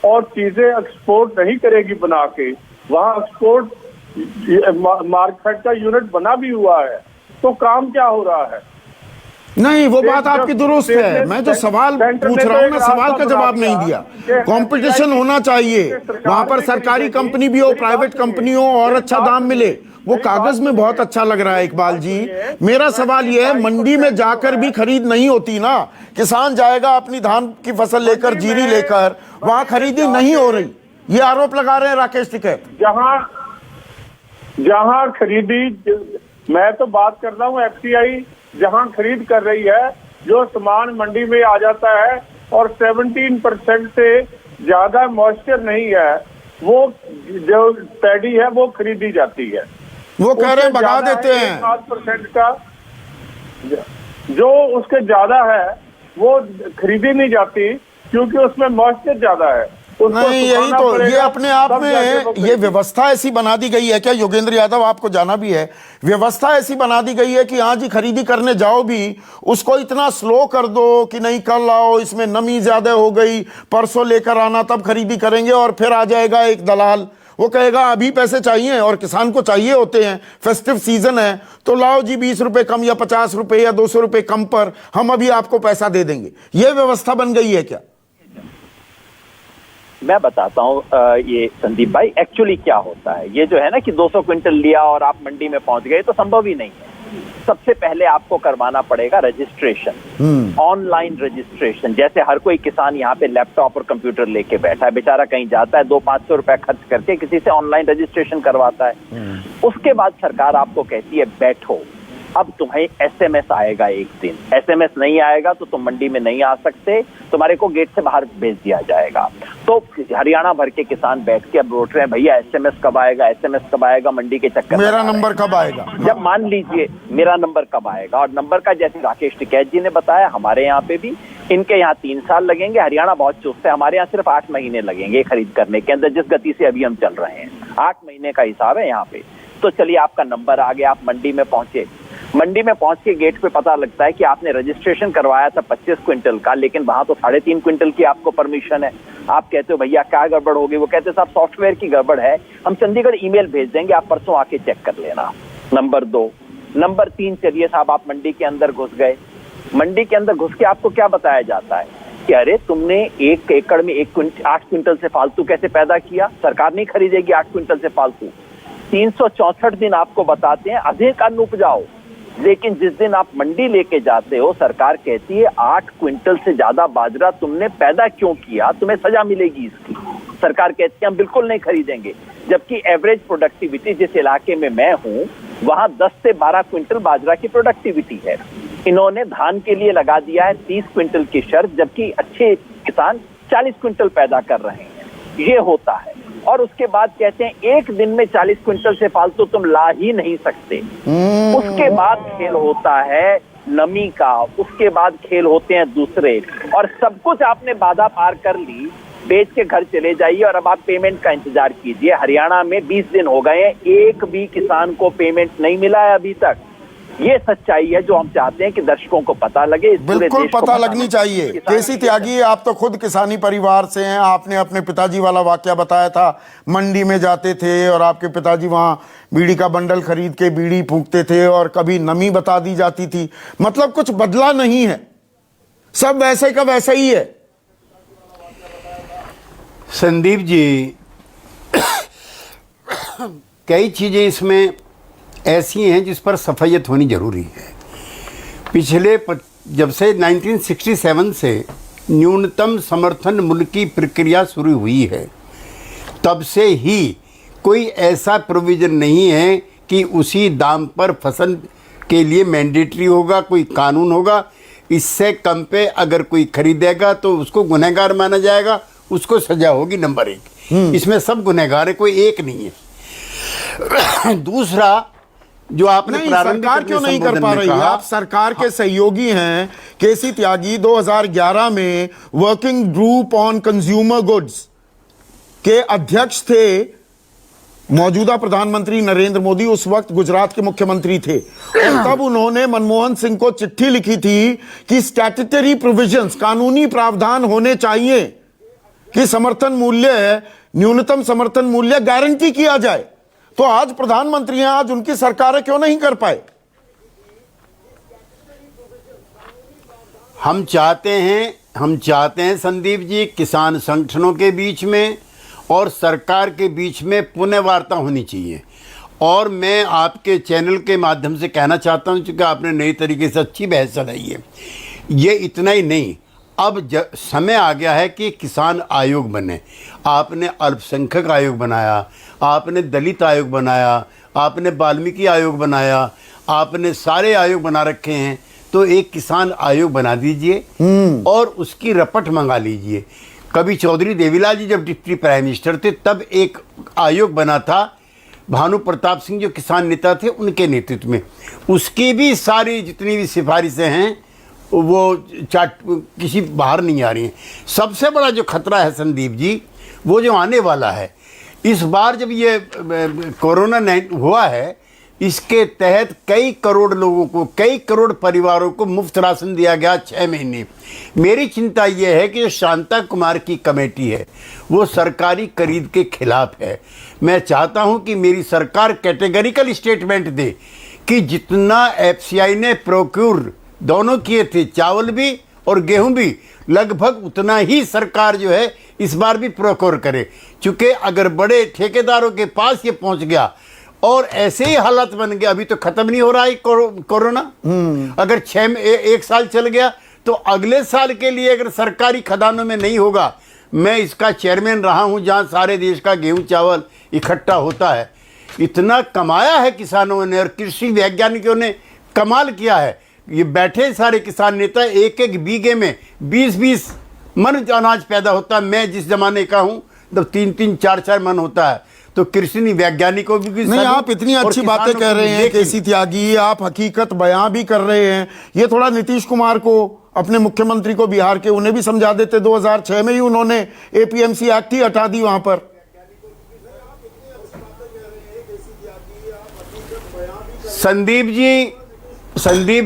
और चीजें एक्सपोर्ट नहीं करेगी बना के, वहां एक्सपोर्ट मार्केट का यूनिट बना भी हुआ है, तो काम क्या हो रहा है? नहीं, वो बात आपकी दुरुस्त है। मैं जो सवाल पूछ रहा हूं ना, सवाल का जवाब नहीं दिया। कंपटीशन होना चाहिए, वहां पर सरकारी कंपनी भी हो, प्राइवेट कंपनी हो, और अच्छा दाम मिले। वो कागज में बहुत अच्छा लग रहा है इकबाल जी। मेरा सवाल यह है, मंडी में जाकर भी खरीद नहीं होती ना? किसान जाएगा अपनी धान की फसल लेकर, जीरी लेकर, वहां खरीदी नहीं हो रही, ये आरोप लगा रहे हैं राकेश टिकैत। जहां खरीदी, मैं तो बात कर रहा हूँ एफसीआई जहां खरीद कर रही है, जो सामान मंडी में आ जाता है और 17% से ज्यादा मॉइस्चर नहीं है, वो जो पैडी है वो खरीदी जाती है। वो कह रहे हैं भगा देते हैं। 7% का जो उसके ज्यादा है वो खरीदी नहीं जाती क्योंकि उसमें मॉइस्चर ज्यादा है। नहीं, यही तो, ये अपने आप में ये व्यवस्था ऐसी बना दी गई है क्या योगेंद्र यादव? आपको जाना भी है, व्यवस्था ऐसी बना दी गई है कि हाँ जी खरीदी करने जाओ भी उसको इतना स्लो कर दो कि नहीं कल आओ, इसमें नमी ज्यादा हो गई, परसों लेकर आना तब खरीदी करेंगे, और फिर आ जाएगा एक दलाल वो कहेगा अभी पैसे चाहिए और किसान को चाहिए होते हैं, फेस्टिव सीजन है, तो लाओ जी 20 रुपए कम या 50 रुपए या 200 रुपए कम पर हम अभी आपको पैसा दे देंगे। ये व्यवस्था बन गई है क्या? मैं बताता हूँ ये संदीप भाई, एक्चुअली क्या होता है, ये जो है ना कि 200 क्विंटल लिया और आप मंडी में पहुंच गए, तो संभव ही नहीं है। सबसे पहले आपको करवाना पड़ेगा रजिस्ट्रेशन, ऑनलाइन रजिस्ट्रेशन। जैसे हर कोई किसान यहाँ पे लैपटॉप और कंप्यूटर लेके बैठा है, बेचारा कहीं जाता है 200-500 रुपए खर्च करके किसी से ऑनलाइन रजिस्ट्रेशन करवाता है। उसके बाद सरकार आपको कहती है बैठो, अब तुम्हें एसएमएस आएगा एक दिन, एसएमएस नहीं आएगा तो तुम मंडी में नहीं आ सकते, तुम्हारे को गेट से बाहर भेज दिया जाएगा। तो हरियाणा भर के किसान बैठ के अब रोट रहे हैं, भैया एसएमएस कब आएगा, एसएमएस कब आएगा, मंडी के चक्कर मेरा नंबर कब आएगा। जब मान लीजिए मेरा नंबर कब आएगा, और नंबर का जैसे राकेश टिकैत जी ने बताया, हमारे यहाँ पे भी इनके यहाँ 3 साल लगेंगे, हरियाणा बहुत चुस्त है, हमारे यहाँ सिर्फ 8 महीने लगेंगे खरीद करने के अंदर, जिस गति से अभी हम चल रहे हैं 8 महीने का हिसाब है यहाँ पे। तो चलिए आपका नंबर आ गया, आप मंडी में पहुंचे, मंडी में पहुंच के गेट पे पता लगता है कि आपने रजिस्ट्रेशन करवाया था 25 क्विंटल का, लेकिन वहां तो 3.5 क्विंटल की आपको परमिशन है। आप कहते हो भैया क्या गड़बड़ होगी, वो कहते साहब सॉफ्टवेयर की गड़बड़ है, हम चंडीगढ़ ईमेल भेज देंगे, आप परसों आके चेक कर लेना। नंबर 2। नंबर 3, चलिए साहब आप मंडी के अंदर घुस गए, मंडी के अंदर घुस के आपको क्या बताया जाता है कि अरे तुमने 1 एकड़ में 8 क्विंटल से फालतू कैसे पैदा किया, सरकार नहीं खरीदेगी 8 क्विंटल से फालतू। 364 दिन आपको बताते हैं अधिक अन्न उपजाओ, लेकिन जिस दिन आप मंडी लेके जाते हो सरकार कहती है 8 क्विंटल से ज्यादा बाजरा तुमने पैदा क्यों किया, तुम्हें सजा मिलेगी इसकी। सरकार कहती है हम बिल्कुल नहीं खरीदेंगे, जबकि एवरेज प्रोडक्टिविटी जिस इलाके में मैं हूं वहां 10 से 12 क्विंटल बाजरा की प्रोडक्टिविटी है। इन्होंने धान के लिए लगा दिया है 30 क्विंटल की शर्त, जबकि अच्छे किसान 40 क्विंटल पैदा कर रहे हैं। ये होता है। और उसके बाद कहते हैं एक दिन में 40 क्विंटल से फालतू तुम ला ही नहीं सकते। उसके बाद खेल होता है नमी का, उसके बाद खेल होते हैं दूसरे, और सब कुछ आपने बाधा पार कर ली, बेच के घर चले जाइए और अब आप पेमेंट का इंतजार कीजिए। हरियाणा में 20 दिन हो गए हैं, एक भी किसान को पेमेंट नहीं मिला है अभी तक। ये सच्चाई है जो हम चाहते हैं कि दर्शकों को पता लगे, बिल्कुल पता लगनी चाहिए। केसी त्यागी, आप तो खुद किसानी परिवार से हैं, आपने अपने पिताजी वाला वाकया बताया था, मंडी में जाते थे और आपके पिताजी वहां बीड़ी का बंडल खरीद के बीड़ी फूंकते थे और कभी नमी बता दी जाती थी, मतलब कुछ बदला नहीं है, सब वैसे का वैसा ही है। संदीप जी, कई चीज़ें इसमें ऐसी हैं जिस पर सफायत होनी जरूरी है। जब से 1967 से न्यूनतम समर्थन मूल्य की प्रक्रिया शुरू हुई है, तब से ही कोई ऐसा प्रोविज़न नहीं है कि उसी दाम पर फसल के लिए मैंडेटरी होगा, कोई कानून होगा। इससे कम पे अगर कोई खरीदेगा तो उसको गुनहगार माना जाएगा, उसको सजा होगी। नंबर 1, इसमें सब गुनहगार है, कोई एक नहीं है। दूसरा, जो आपने सरकार क्यों नहीं कर पा रही है? आप सरकार के सहयोगी हैं। केसी त्यागी 2011 में working group on consumer goods के अध्यक्ष थे। मौजूदा प्रधानमंत्री नरेंद्र मोदी उस वक्त गुजरात के मुख्यमंत्री थे और तब उन्होंने मनमोहन सिंह को चिट्ठी लिखी थी कि स्टैट्यूटरी प्रोविजंस, कानूनी प्रावधान होने चाहिए कि समर्थन मूल्य, न्यूनतम समर्थन मूल्य गारंटी किया जाए। तो आज प्रधानमंत्री हैं, आज उनकी सरकारें क्यों नहीं कर पाए? हम चाहते हैं संदीप जी, किसान संगठनों के बीच में और सरकार के बीच में पुनः वार्ता होनी चाहिए। और मैं आपके चैनल के माध्यम से कहना चाहता हूं, क्योंकि आपने नई तरीके से अच्छी बहस चलाई है। ये इतना ही नहीं, अब समय आ गया है कि किसान आयोग बने। आपने अल्पसंख्यक आयोग बनाया, आपने दलित आयोग बनाया, आपने वाल्मीकि आयोग बनाया, आपने सारे आयोग बना रखे हैं। तो एक किसान आयोग बना दीजिए और उसकी रपट मंगा लीजिए। कभी चौधरी देवीलाल जी जब डिप्टी प्राइम मिनिस्टर थे तब एक आयोग बना था, भानु प्रताप सिंह जो किसान नेता थे उनके नेतृत्व में। उसकी भी सारी जितनी भी सिफारिशें हैं वो किसी बाहर नहीं आ रही हैं। सबसे बड़ा जो खतरा है संदीप जी, वो जो आने वाला है, इस बार जब ये कोरोना हुआ है इसके तहत कई करोड़ लोगों को, कई करोड़ परिवारों को मुफ्त राशन दिया गया 6 महीने। मेरी चिंता यह है कि जो शांता कुमार की कमेटी है वो सरकारी खरीद के खिलाफ है। मैं चाहता हूं कि मेरी सरकार कैटेगरिकल स्टेटमेंट दे कि जितना एफसीआई ने प्रोक्योर दोनों किए थे, चावल भी और गेहूं भी, लगभग उतना ही सरकार जो है इस बार भी प्रोक्योर करे। क्योंकि अगर बड़े ठेकेदारों के पास ये पहुंच गया और ऐसे ही हालात बन गए, अभी तो खत्म नहीं हो रहा है कोरोना, अगर 1 साल चल गया तो अगले साल के लिए अगर सरकारी खदानों में नहीं होगा, मैं इसका चेयरमैन रहा हूं जहां सारे देश का गेहूं चावल इकट्ठा होता है, इतना कमाया है किसानों ने और कृषि वैज्ञानिकों ने कमाल किया है। ये बैठे सारे किसान नेता, एक एक बीघे में 20-20 मन अनाज पैदा होता है। मैं जिस जमाने का हूं तब 3-3, 4-4 मन होता है। तो कृषि वैज्ञानिकों भी नहीं, आप इतनी अच्छी बातें कह रहे हैं केसी त्यागी, आप हकीकत बयां भी कर रहे हैं। ये थोड़ा नीतीश कुमार को, अपने मुख्यमंत्री को बिहार के, उन्हें भी समझा देते। 2006 में ही उन्होंने एपीएमसी एक्ट ही हटा दी वहां पर। संदीप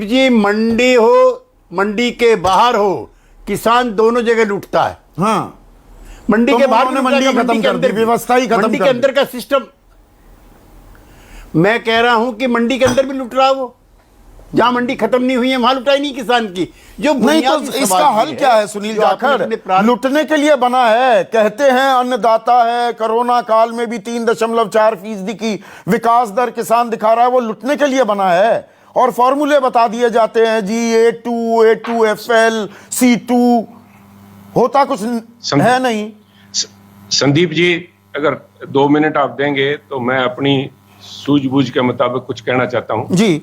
जी, मंडी हो, मंडी के बाहर हो, किसान दोनों जगह लूटता है। हाँ, मंडी के बाहर उन्होंने मंडी खत्म कर दी, व्यवस्था ही खत्म कर दी, मंडी के अंदर का सिस्टम। मैं कह रहा हूं कि मंडी के अंदर भी लूट रहा है वो, जहां मंडी खत्म नहीं हुई है वहां लुटाई नहीं किसान की। जो नहीं, तो इसका हल क्या है सुनील जाखड़? लुटने के लिए बना है। कहते हैं अन्नदाता है, कोरोना काल में भी 3.4% की विकास दर किसान दिखा रहा है, वो लुटने के लिए बना है। और फॉर्मूले बता दिए जाते हैं जी, A2FL, C2, होता कुछ है नहीं। संदीप जी, अगर 2 मिनट आप देंगे तो मैं अपनी सूझबूझ के मुताबिक कुछ कहना चाहता हूं जी।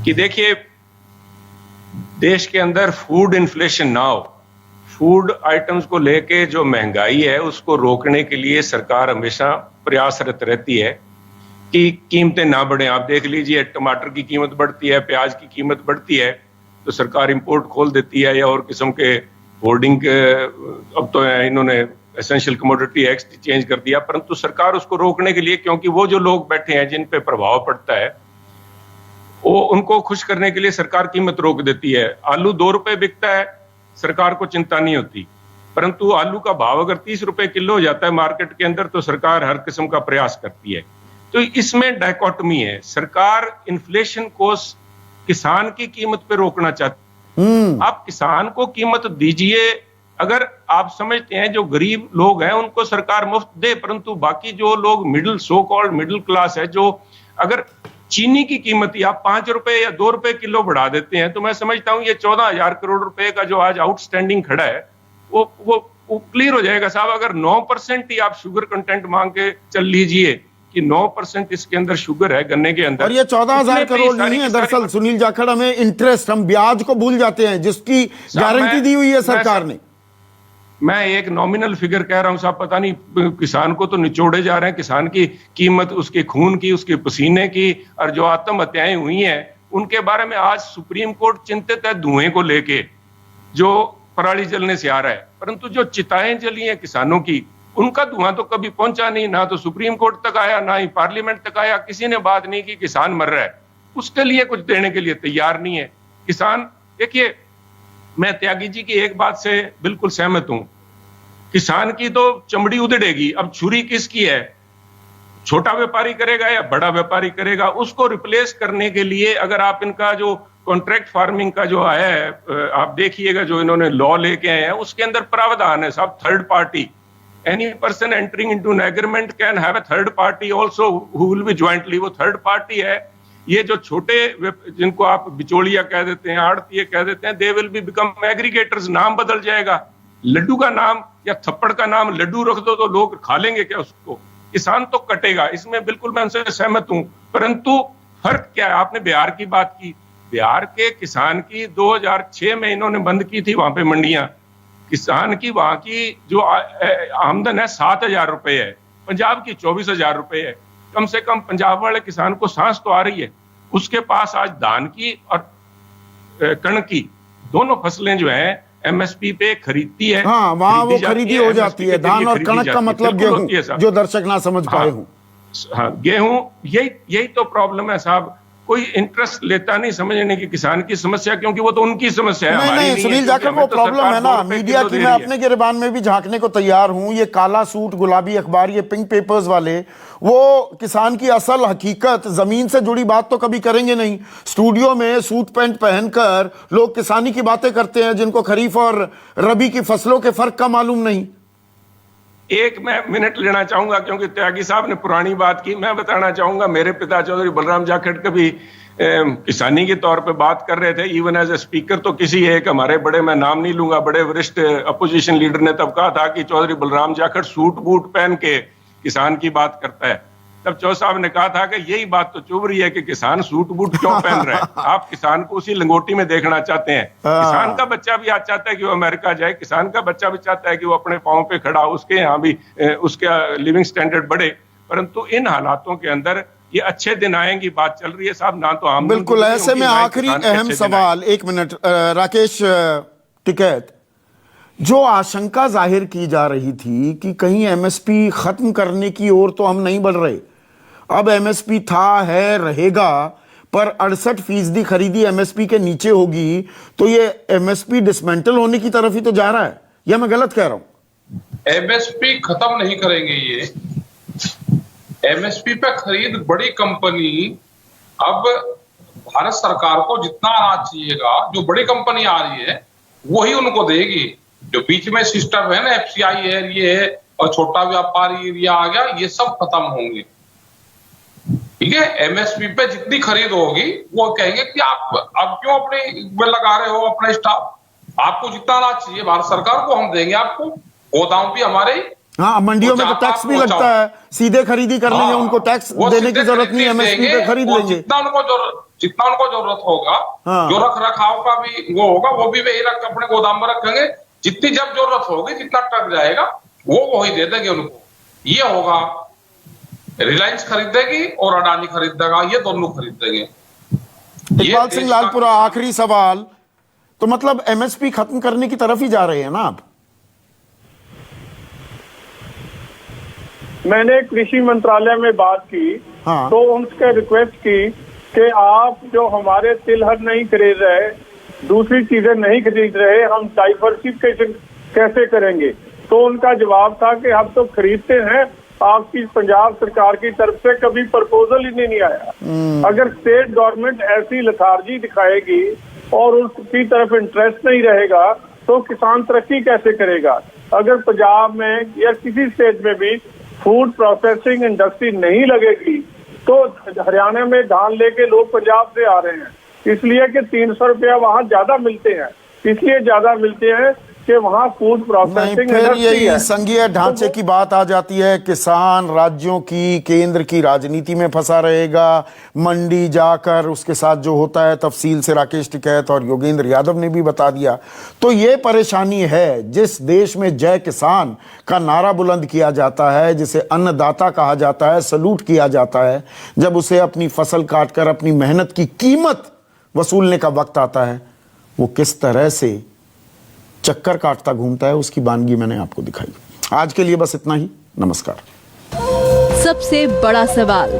कि देखिए, देश के अंदर फूड इन्फ्लेशन ना हो, फूड आइटम्स को लेके जो महंगाई है उसको रोकने के लिए सरकार हमेशा प्रयासरत रहती है कि कीमतें ना बढ़े। आप देख लीजिए, टमाटर की कीमत बढ़ती है, प्याज की कीमत बढ़ती है तो सरकार इंपोर्ट खोल देती है या और किस्म के होर्डिंग। अब तो इन्होंने एसेंशियल कमोडिटी एक्ट चेंज कर दिया, परंतु सरकार उसको रोकने के लिए, क्योंकि वो जो लोग बैठे हैं जिन पे प्रभाव पड़ता है, वो उनको खुश करने के लिए सरकार कीमत रोक देती है। आलू 2 रुपए बिकता है, सरकार को चिंता नहीं होती, परंतु आलू का भाव अगर 30 रुपए किलो हो जाता है मार्केट के अंदर तो सरकार हर किस्म का प्रयास करती है। तो इसमें डायकोटमी है। सरकार इन्फ्लेशन को किसान की कीमत पे रोकना चाहती है। आप किसान को कीमत दीजिए। अगर आप समझते हैं जो गरीब लोग हैं उनको सरकार मुफ्त दे, परंतु बाकी जो लोग सो कॉल्ड मिडिल क्लास है, जो अगर चीनी की कीमत ही आप 5 रुपए या 2 रुपए किलो बढ़ा देते हैं तो मैं समझता हूं ये 14,000 करोड़ रुपए का जो आज आउटस्टैंडिंग खड़ा है वो क्लियर हो जाएगा साहब। अगर 9% ही आप शुगर कंटेंट मांग के चल लीजिए कि 9% इसके अंदर शुगर है गन्ने के अंदर, और ये 14,000 करोड़ नहीं है दरअसल सुनील जाखड़, हमें इंटरेस्ट, हम ब्याज को भूल जाते हैं जिसकी गारंटी दी हुई है सरकार ने। मैं एक नॉमिनल फिगर कह रहा हूं साहब, पता नहीं किसान को तो निचोड़े जा रहे हैं। किसान की कीमत उसके खून की, उसके पसीने की, और जो आत्महत्याएं हुई हैं उनके बारे में आज सुप्रीम कोर्ट चिंतित है धुएं को लेके जो पराली जलने से आ रहा है, परंतु जो चिताएं जली हैं किसानों की उनका धुआं तो कभी पहुंचा नहीं, ना तो सुप्रीम कोर्ट तक आया ना ही पार्लियामेंट तक आया। किसी ने बात नहीं की किसान मर रहा है, उसके लिए कुछ देने के लिए तैयार नहीं है किसान। देखिए, मैं त्यागी जी की एक बात से बिल्कुल सहमत हूं, किसान की तो चमड़ी उधड़ेगी। अब छुरी किसकी है, छोटा व्यापारी करेगा या बड़ा व्यापारी करेगा? उसको रिप्लेस करने के लिए अगर आप इनका जो कॉन्ट्रैक्ट फार्मिंग का जो आया है, आप देखिएगा जो इन्होंने लॉ लेके आए हैं उसके अंदर प्रावधान है साहब, third party, any person entering into an agreement can have a third party also who will be jointly. वो थर्ड पार्टी है। ये जो छोटे जिनको आप बिचौलिया कह देते हैं, आड़तीय कह देते हैं, they will be become aggregators. नाम बदल जाएगा, लड्डू का नाम या थप्पड़ का नाम लड्डू रख दो तो लोग खा लेंगे क्या उसको? किसान तो कटेगा, इसमें बिल्कुल मैं उनसे सहमत हूं। परंतु फर्क क्या है? आपने बिहार की बात की, बिहार के किसान की 2006 में इन्होंने बंद की थी वहां पे मंडियां। किसान की वहां की जो आमदन है 7,000 रुपए है, पंजाब की 24,000 रुपए है। कम से कम पंजाब वाले किसान को सांस तो आ रही है। उसके पास आज धान की और कणक की दोनों फसलें जो हैं एमएसपी पे खरीदती है। हाँ, वहां वो खरीदी हो जाती है। धान और कणक का मतलब गेहूं, जो दर्शक ना समझ पाए हूं। हाँ, गेहूं, यही तो प्रॉब्लम है साहब। कोई इंटरेस्ट लेता नहीं समझने की किसान की समस्या, क्योंकि वो तो उनकी समस्या है, नहीं हमारी नहीं है, सुनील क्योंकि जाखड़, हमें वो तो प्रॉब्लम सरकार है ना 2 रुपए मीडिया किलो की। दे मैं रही है। अपने गिरबान में भी झांकने को तैयार हूं। ये काला सूट, गुलाबी अखबार, ये पिंक पेपर्स वाले, वो किसान की असल हकीकत, जमीन से जुड़ी बात तो कभी करेंगे नहीं। स्टूडियो में सूट पैंट पहनकर लोग किसानी की बातें करते हैं, जिनको खरीफ और रबी की फसलों के फर्क का मालूम नहीं। एक मैं मिनट लेना चाहूंगा, क्योंकि त्यागी साहब ने पुरानी बात की। मैं बताना चाहूंगा, मेरे पिता चौधरी बलराम जाखड़ कभी किसानी के तौर पे बात कर रहे थे, इवन एज ए स्पीकर। तो किसी एक हमारे बड़े, मैं नाम नहीं लूंगा, बड़े वरिष्ठ अपोजिशन लीडर ने तब कहा था कि चौधरी बलराम जाखड़ सूट बूट पहन के किसान की बात करता है। तब चौ साहब ने कहा था कि यही बात तो चुभ रही है कि किसान सूट बूट क्यों पहन रहा है। आप किसान को उसी लंगोटी में देखना चाहते हैं। किसान का बच्चा भी आज चाहता है कि वो अमेरिका जाए, किसान का बच्चा भी चाहता है कि वो अपने पांव पे खड़ा, उसके यहाँ भी उसका लिविंग स्टैंडर्ड बढ़े। परंतु इन हालातों के अंदर ये अच्छे दिन आएंगी बात चल रही है साहब, ना तो आमदनी बिल्कुल। ऐसे में आखिरी अहम सवाल, 1 मिनट, राकेश टिकैत, जो आशंका जाहिर की जा रही थी कि कहीं एमएसपी खत्म करने की ओर तो हम नहीं बढ़ रहे। अब एमएसपी था, है, रहेगा, पर 68% खरीदी एमएसपी के नीचे होगी, तो ये एमएसपी डिसमेंटल होने की तरफ ही तो जा रहा है, या मैं गलत कह रहा हूं? एमएसपी खत्म नहीं करेंगे ये। एमएसपी पे खरीद बड़ी कंपनी, अब भारत सरकार को जितना अनाज चाहिएगा, जो बड़ी कंपनी आ रही है वही उनको देगी। जो बीच में सिस्टम है ना, एफसीआई है, ये है, और छोटा व्यापारी एरिया आ गया, ये सब खत्म होंगे। ठीक है, एमएसपी पे जितनी खरीद होगी वो कहेंगे कि आप अब क्यों अपने में लगा रहे हो अपना स्टाफ, आपको जितना अनाज चाहिए भारत सरकार को हम देंगे आपको, गोदाम भी हमारे। हाँ, मंडियों में तो टैक्स भी लगता है, सीधे खरीदी कर लेंगे, उनको टैक्स देने की जरूरत नहीं, एमएसपी पे खरीद लेंगे। जितना उनको जरूरत होगा, जो रख रखाव का भी वो होगा, वो भी वही रख अपने गोदाम में रखेंगे। जितनी जब जरूरत होगी, जितना टक जाएगा, वो वही दे देंगे उनको। ये होगा, रिलायंस खरीदेगी और अडानी खरीदेगा, ये दोनों खरीदेंगे। इकबाल सिंह लालपुरा, आखिरी सवाल, तो मतलब एमएसपी खत्म करने की तरफ ही जा रहे हैं ना आप? मैंने कृषि मंत्रालय में बात की, हाँ। तो उनसे रिक्वेस्ट की कि आप जो हमारे तिलहन नहीं खरीद रहे, दूसरी चीजें नहीं खरीद रहे, हम डाइवर्सिफिकेशन कैसे करेंगे? तो उनका जवाब था कि हम तो खरीदते हैं, आपकी पंजाब सरकार की तरफ से कभी प्रपोजल ही नहीं आया। अगर स्टेट गवर्नमेंट ऐसी लथार्जी दिखाएगी और उसकी तरफ इंटरेस्ट नहीं रहेगा, तो किसान तरक्की कैसे करेगा? अगर पंजाब में या किसी स्टेट में भी फूड प्रोसेसिंग इंडस्ट्री नहीं लगेगी, तो हरियाणा में धान लेके लोग पंजाब से आ रहे हैं, इसलिए कि 300 रुपया वहाँ ज्यादा मिलते हैं, इसलिए ज्यादा मिलते हैं कि वहाँ फूड प्रोसेसिंग फिर इंडस्ट्री यही है। संघीय ढांचे की बात आ जाती है। किसान राज्यों की, केंद्र की राजनीति में फंसा रहेगा। मंडी जाकर उसके साथ जो होता है, तफसील से राकेश टिकैत और योगेंद्र यादव ने भी बता दिया। तो ये परेशानी है, जिस देश में जय किसान का नारा बुलंद किया जाता है, जिसे अन्नदाता कहा जाता है, सलूट किया जाता है, जब उसे अपनी फसल काटकर अपनी मेहनत की कीमत वसूलने का वक्त आता है, वो किस तरह से चक्कर काटता घूमता है, उसकी वानगी मैंने आपको दिखाई। आज के लिए बस इतना ही। नमस्कार। सबसे बड़ा सवाल।